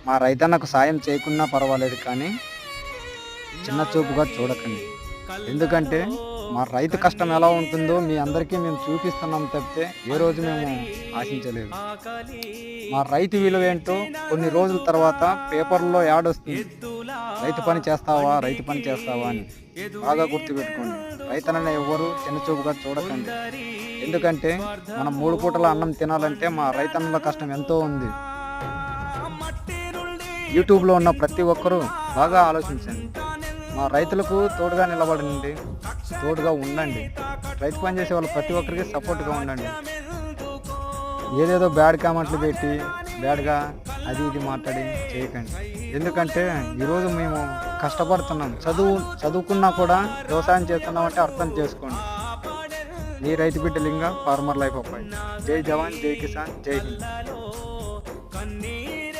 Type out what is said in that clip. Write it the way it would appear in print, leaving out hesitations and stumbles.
మా రైతన్నకు సాయం చేయకున్నా పర్వాలేదు కానీ చిన్న చూపుగా చూడకండి. ఎందుకంటే మా రైతు కష్టం ఎలా ఉంటుందో మీ అందరికీ మేము చూపిస్తున్నాం తప్పితే ఏ రోజు మేము ఆశించలేదు. మా రైతు విలువ ఏంటో కొన్ని రోజుల తర్వాత పేపర్లో యాడ్ వస్తుంది, రైతు పని చేస్తావా, రైతు పని చేస్తావా అని. బాగా గుర్తుపెట్టుకోండి, రైతన్నని ఎవ్వరూ చిన్న చూపుగా చూడకండి. ఎందుకంటే మనం 3 పూటల అన్నం తినాలంటే మా రైతన్నల కష్టం ఎంతో ఉంది. యూట్యూబ్లో ఉన్న ప్రతి ఒక్కరూ బాగా ఆలోచించండి. మా రైతులకు తోడుగా నిలబడండి, తోడుగా ఉండండి. రైతు పని చేసే వాళ్ళు ప్రతి ఒక్కరికి సపోర్ట్గా ఉండండి. ఏదేదో బ్యాడ్ కామెంట్లు పెట్టి బ్యాడ్గా అది ఇది మాట్లాడి చేయకండి. ఎందుకంటే ఈరోజు మేము కష్టపడుతున్నాం, చదువుకున్నా కూడా వ్యవసాయం చేస్తున్నామంటే అర్థం చేసుకోండి. మీ రైతు బిడ్డ లింగ, ఫార్మర్ లైఫ్ అబ్బాయి. జై జవాన్, జై కిసాన్, జై హింద్.